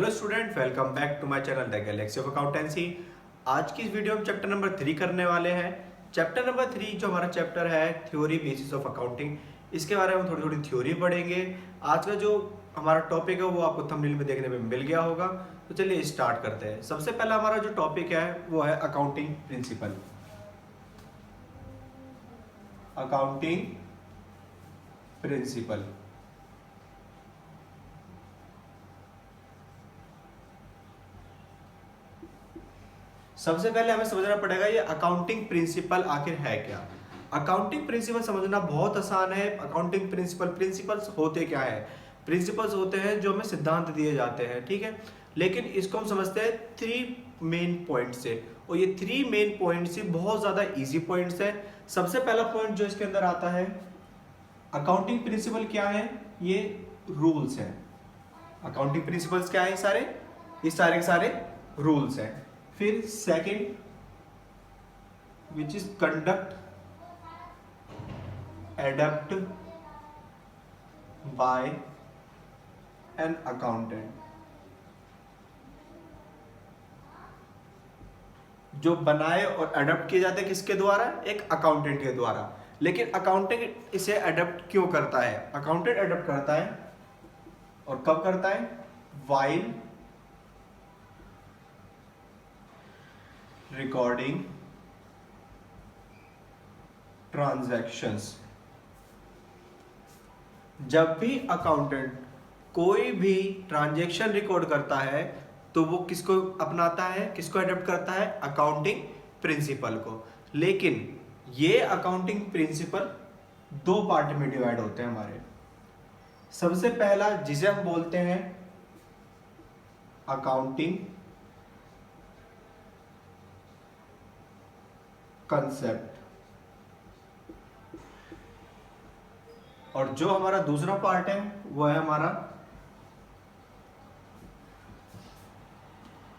Hello student, welcome back to my channel the galaxy of accountancy. आज की इस video में चैप्टर नंबर 3 करने वाले हैं। चैप्टर नंबर 3 जो हमारा चैप्टर है थ्योरी बेसिस ऑफ अकाउंटिंग, इसके बारे में थोड़ी थोड़ी थ्योरी पढ़ेंगे। आज का जो हमारा टॉपिक है वो आपको थंबनेल में देखने में मिल गया होगा। तो चलिए स्टार्ट करते हैं। सबसे पहला हमारा जो टॉपिक है वो है अकाउंटिंग प्रिंसिपल। अकाउंटिंग प्रिंसिपल सबसे पहले हमें समझना पड़ेगा ये अकाउंटिंग प्रिंसिपल आखिर है क्या। अकाउंटिंग प्रिंसिपल समझना बहुत आसान है। अकाउंटिंग प्रिंसिपल्स होते क्या है? प्रिंसिपल्स होते हैं जो हमें सिद्धांत दिए जाते हैं, ठीक है। लेकिन इसको हम समझते हैं 3 मेन पॉइंट से, और ये 3 मेन पॉइंट्स ही बहुत ज़्यादा इजी पॉइंट्स है। सबसे पहला पॉइंट जो इसके अंदर आता है, अकाउंटिंग प्रिंसिपल क्या है? ये रूल्स हैं। अकाउंटिंग प्रिंसिपल्स क्या है? ये सारे के सारे रूल्स हैं। फिर second which is conduct adapt by an accountant. जो बनाए और अडप्ट किए जाते हैं किसके द्वारा? एक अकाउंटेंट के द्वारा। लेकिन अकाउंटेंट इसे अडप्ट क्यों करता है? अकाउंटेंट अडप्ट करता है और कब करता है? While recording transactions. जब भी अकाउंटेंट कोई भी ट्रांजैक्शन रिकॉर्ड करता है तो वो किसको अपनाता है, किसको अडॉप्ट करता है? अकाउंटिंग प्रिंसिपल को। लेकिन ये अकाउंटिंग प्रिंसिपल 2 पार्ट में डिवाइड होते हैं हमारे। सबसे पहला जिसे हम बोलते हैं अकाउंटिंग कंसेप्ट, और जो हमारा दूसरा पार्ट है वो है हमारा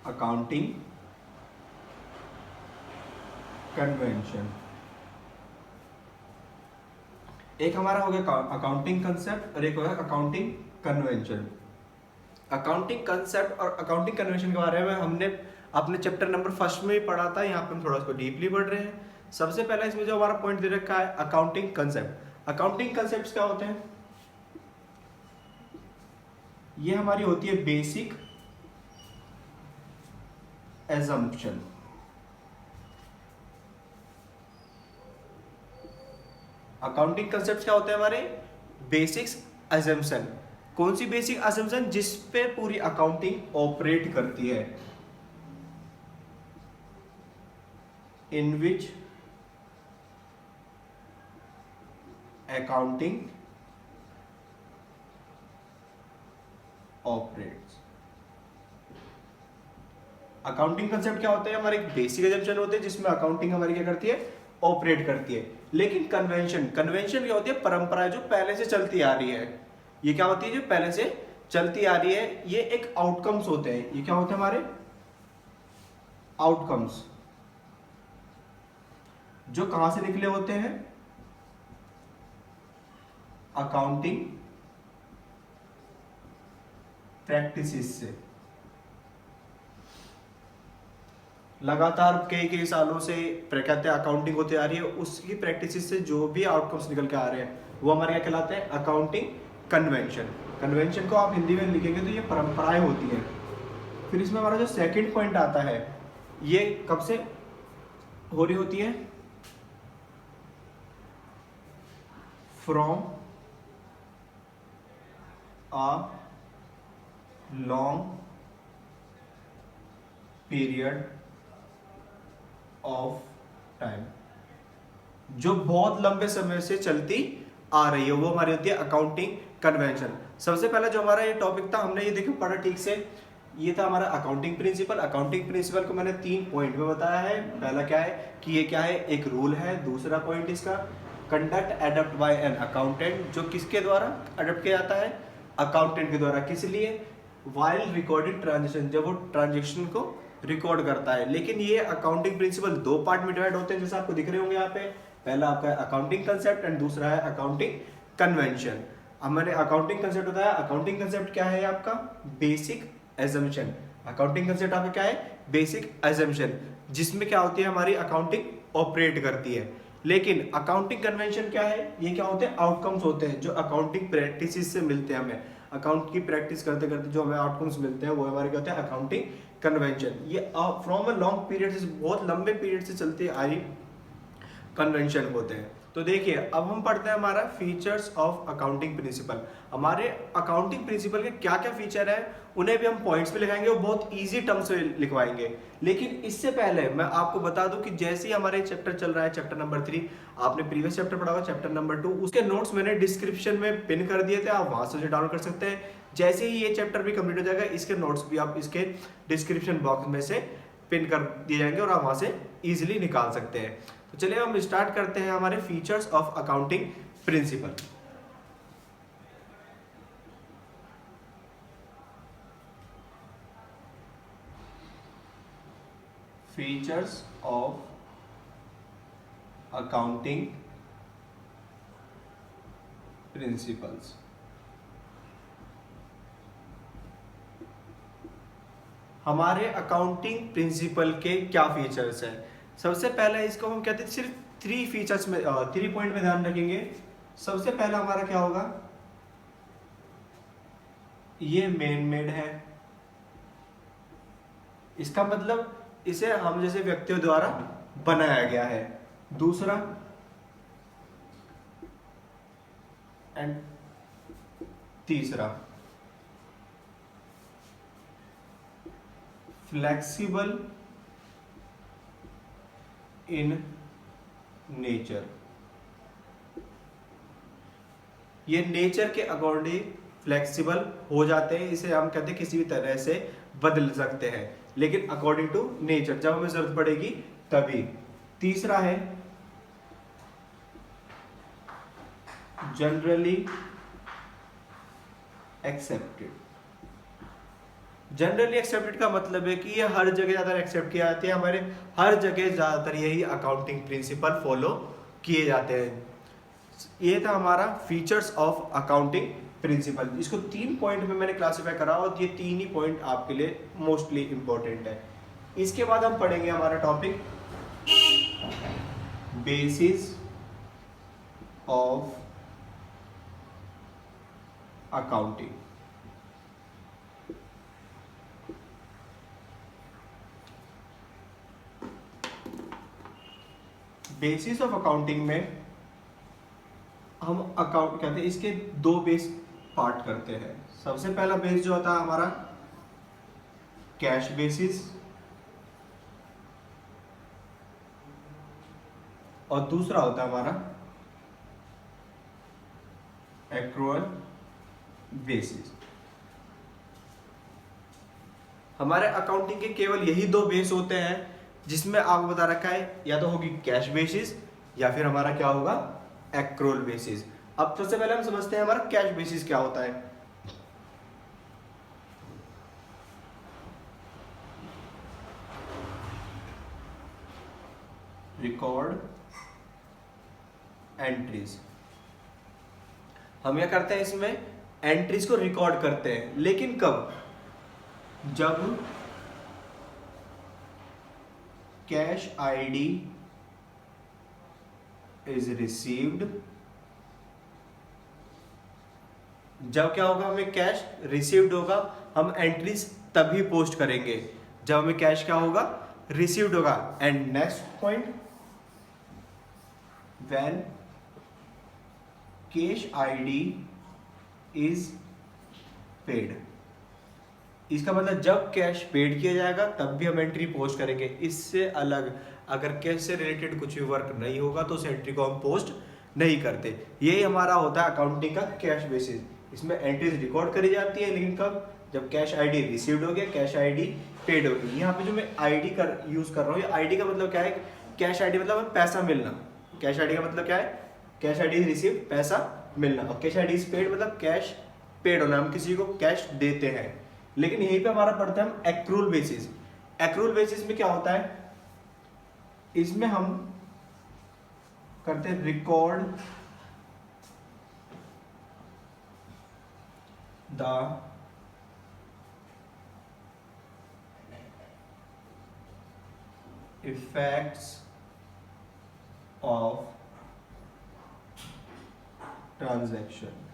अकाउंटिंग कन्वेंशन। एक हमारा हो गया अकाउंटिंग कंसेप्ट और एक हो गया अकाउंटिंग कन्वेंशन। अकाउंटिंग कंसेप्ट और अकाउंटिंग कन्वेंशन के बारे में हमने अपने चैप्टर नंबर 1 में ही पढ़ा था। यहाँ पे हम थोड़ा उसको डीपली पढ़ रहे हैं। सबसे पहला इसमें जो हमारा पॉइंट दे रखा है अकाउंटिंग कंसेप्ट। अकाउंटिंग कंसेप्ट्स क्या होते हैं? ये हमारी होती है बेसिक एजम्पशन। अकाउंटिंग कंसेप्ट्स क्या होते हैं हमारे? Basics assumption. कौन सी बेसिक एजम्पशन? जिस पे पूरी अकाउंटिंग ऑपरेट करती है। इन विच अकाउंटिंग ऑपरेट्स। अकाउंटिंग कंसेप्ट क्या होते हैं हमारे? बेसिक एजम्पशन होते हैं जिसमें अकाउंटिंग हमारी क्या करती है? ऑपरेट करती है। लेकिन कन्वेंशन क्या होती है? परंपरा जो पहले से चलती आ रही है। ये क्या होती है? जो पहले से चलती आ रही है। ये एक आउटकम्स होते हैं। ये क्या होते हैं हमारे? आउटकम्स, जो कहां से निकले होते हैं? अकाउंटिंग प्रैक्टिसेस से। लगातार कई सालों से कहते हैं अकाउंटिंग होती आ रही है, उसकी प्रैक्टिसेस से जो भी आउटकम्स निकल के आ रहे हैं वो हमारे क्या कहलाते हैं? Accounting convention. कन्वेंशन को आप हिंदी में लिखेंगे तो ये परंपराएं होती हैं। फिर इसमें हमारा जो सेकंड पॉइंट आता है, ये कब से हो रही होती है? From a long period of time. जो बहुत लंबे समय से चलती आ रही है वो हमारी होती है अकाउंटिंग कन्वेंशन। सबसे पहला जो हमारा ये टॉपिक था हमने ये देखो पढ़ा ठीक से, ये था हमारा अकाउंटिंग प्रिंसिपल। अकाउंटिंग प्रिंसिपल को मैंने 3 पॉइंट में बताया है। पहला क्या है कि ये क्या है? एक रूल है। दूसरा पॉइंट इसका conduct adapt by an accountant, जो किसके द्वारा अडप्ट किया जाता है? अकाउंटेंट के द्वारा। किस लिए? वाइल रिकॉर्डेड ट्रांजेक्शन, जब वो ट्रांजेक्शन को रिकॉर्ड करता है। लेकिन ये अकाउंटिंग प्रिंसिपल 2 पार्ट में डिवाइड होते हैं जैसे आपको दिख रहे होंगे यहाँ पे। पहला आपका अकाउंटिंग कंसेप्ट एंड दूसरा है अकाउंटिंग कन्वेंशन। अब मैंने अकाउंटिंग कंसेप्ट बताया। अकाउंटिंग कंसेप्ट क्या है? आपका बेसिक एजम्पशन। अकाउंटिंग कंसेप्ट आपका क्या है? बेसिक एजम्पशन, जिसमें क्या होती है हमारी अकाउंटिंग ऑपरेट करती है। लेकिन अकाउंटिंग कन्वेंशन क्या है? ये क्या होते हैं? आउटकम्स होते हैं जो अकाउंटिंग प्रैक्टिसेस से मिलते हैं हमें। अकाउंट की प्रैक्टिस करते करते जो हमें आउटकम्स मिलते हैं वो हमारे क्या होते हैं? Accounting convention. ये फ्रॉम अ लॉन्ग पीरियड से, बहुत लंबे पीरियड से चलते आई कन्वेंशन होते हैं। तो देखिए अब हम पढ़ते हैं हमारा फीचर्स ऑफ अकाउंटिंग प्रिंसिपल। हमारे अकाउंटिंग प्रिंसिपल के क्या क्या फीचर है उन्हें भी हम पॉइंट्स पे लिखाएंगे और बहुत इजी टर्म से लिखवाएंगे। लेकिन इससे पहले मैं आपको बता दूं कि जैसे ही हमारे चैप्टर चल रहा है, चैप्टर नंबर 3, आपने प्रीवियस चैप्टर पढ़ा होगा चैप्टर नंबर 2, उसके नोट्स मैंने डिस्क्रिप्शन में पिन कर दिए थे, आप वहां से डाउनलोड कर सकते हैं। जैसे ही ये चैप्टर भी कंप्लीट हो जाएगा, इसके नोट्स भी आप इसके डिस्क्रिप्शन बॉक्स में से पिन कर दिए जाएंगे और आप वहां से इजिली निकाल सकते हैं। तो चलिए हम स्टार्ट करते हैं हमारे features of accounting principle. Features of accounting principles. हमारे अकाउंटिंग प्रिंसिपल के क्या फीचर्स हैं? सबसे पहले इसको हम कहते हैं सिर्फ 3 फीचर्स में, 3 पॉइंट में ध्यान रखेंगे। सबसे पहला हमारा क्या होगा? ये मैन मेड है, इसका मतलब इसे हम जैसे व्यक्तियों द्वारा बनाया गया है। दूसरा, एंड तीसरा, फ्लेक्सिबल इन नेचर। ये नेचर के अकॉर्डिंग फ्लेक्सिबल हो जाते हैं, इसे हम कहते हैं किसी भी तरह से बदल सकते हैं, लेकिन अकॉर्डिंग टू नेचर, जब हमें जरूरत पड़ेगी तभी। तीसरा है जनरली एक्सेप्टेड। जनरली एक्सेप्टेड का मतलब है कि ये हर जगह ज्यादा एक्सेप्ट किया जाते हैं, हमारे हर जगह ज्यादातर यही अकाउंटिंग प्रिंसिपल फॉलो किए जाते हैं। ये था हमारा फीचर्स ऑफ अकाउंटिंग प्रिंसिपल। इसको 3 पॉइंट में मैंने क्लासिफाई करा और ये 3 ही पॉइंट आपके लिए मोस्टली इंपॉर्टेंट है। इसके बाद हम पढ़ेंगे हमारा topic basis of accounting. Basis of accounting में हम अकाउंट कहते हैं, इसके 2 बेस पार्ट करते हैं। सबसे पहला बेस जो होता है हमारा कैश बेसिस, और दूसरा होता है हमारा एक्रूअल बेसिस। हमारे अकाउंटिंग के केवल यही 2 बेस होते हैं जिसमें आपको बता रखा है, या तो होगी कैश बेसिस या फिर हमारा क्या होगा? Accrual basis. अब सबसे पहले हम समझते हैं हमारा कैश बेसिस क्या होता है। Record entries. हम क्या करते हैं? इसमें एंट्रीज को रिकॉर्ड करते हैं, लेकिन कब? जब कैश आईडी इज रिसीव्ड। जब क्या होगा? हमें कैश रिसीव्ड होगा, हम एंट्रीज तभी पोस्ट करेंगे जब हमें कैश क्या होगा? रिसीव्ड होगा। And next point, when cash ID is paid. इसका मतलब जब कैश पेड किया जाएगा तब भी हम एंट्री पोस्ट करेंगे। इससे अलग अगर कैश से रिलेटेड कुछ भी वर्क नहीं होगा तो उस एंट्री को हम पोस्ट नहीं करते। यही हमारा होता है अकाउंटिंग का कैश बेसिस। इसमें एंट्रीज रिकॉर्ड करी जाती है, लेकिन कब? जब कैश आईडी रिसीव्ड हो गया, कैश आईडी पेड हो गई। यहाँ पे जो मैं आईडी का यूज कर रहा हूँ, ये आईडी का मतलब क्या है? कैश आईडी मतलब हमें पैसा मिलना। कैश आईडी का मतलब क्या है? कैश आईडी रिसीव, पैसा मिलना। और कैश आईडी इज पेड मतलब कैश पेड होना, हम किसी को कैश देते हैं। लेकिन यहीं पे हमारा पढ़ते हैं हम एक्रूअल बेसिस। एक्रूअल बेसिस में क्या होता है? इसमें हम करते हैं record the effects of transaction.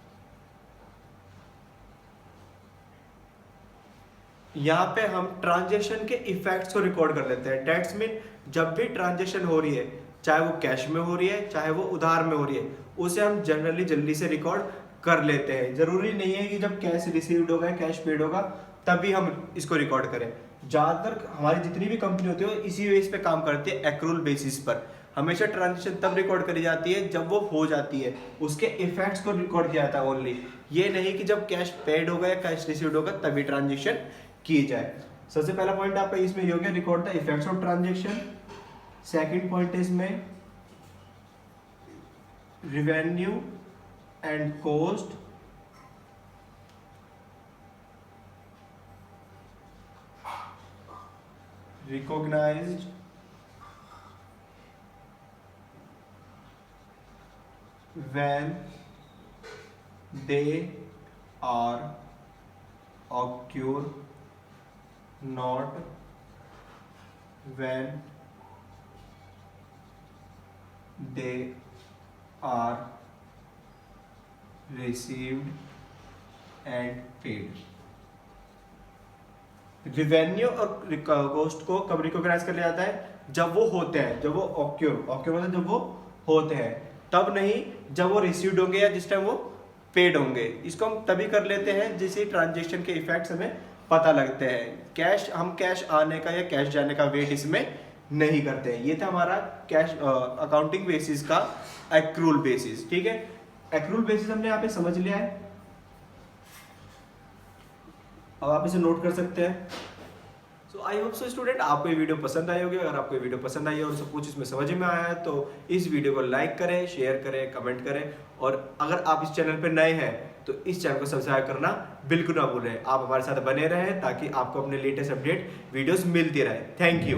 यहां पे हम ट्रांजैक्शन के इफेक्ट्स को रिकॉर्ड कर लेते हैं। दैट्स मीन जब भी ट्रांजैक्शन हो रही है, चाहे वो कैश में हो रही है चाहे वो उधार में हो रही है, उसे हम जनरली जल्दी से रिकॉर्ड कर लेते हैं। जरूरी नहीं है कि जब कैश रिसीव्ड होगा कैश पेड होगा तभी हम इसको रिकॉर्ड करें। ज्यादातर हमारी जितनी भी कंपनी होती है इसी बेस पे काम करती है, एक्रूल बेसिस पर। हमेशा ट्रांजेक्शन तब रिकॉर्ड करी जाती है जब वो हो जाती है, उसके इफेक्ट्स को रिकॉर्ड किया जाता है ओनली। ये नहीं कि जब कैश पेड होगा या कैश रिसीव्ड होगा तभी ट्रांजेक्शन की जाए। सबसे पहला पॉइंट आपका इसमें ये हो गया, record the effects of transaction. Second point है इसमें revenue and cost recognized when they are occur, not when they are received and paid। Revenue और कॉस्ट को कब रिकॉग्नाइज कर लिया जाता है? जब वो होते हैं, जब वो ऑक्योर मतलब जब वो होते हैं, तब नहीं जब वो रिसीव्ड होंगे या जिस टाइम वो पेड होंगे। इसको हम तभी कर लेते हैं जिससे ट्रांजैक्शन के इफेक्ट्स हमें पता लगते हैं। हम कैश आने का या कैश जाने का वेट इसमें नहीं करते हैं। ये था हमारा कैश अकाउंटिंग बेसिस का एक्रूल बेसिस। ठीक है, एक्रूल बेसिस हमने यहाँ पे समझ लिया है। अब आप इसे नोट कर सकते हैं। सो आई होप सो स्टूडेंट आपको ये वीडियो पसंद आई होगी। अगर आपको ये वीडियो पसंद आई और सब कुछ इसमें समझ में आया है तो इस वीडियो को लाइक करें, शेयर करें, कमेंट करें। और अगर आप इस चैनल पर नए हैं तो इस चैनल को सब्सक्राइब करना बिल्कुल ना भूलें। आप हमारे साथ बने रहें ताकि आपको अपने लेटेस्ट अपडेट वीडियोस मिलती रहे। Thank you.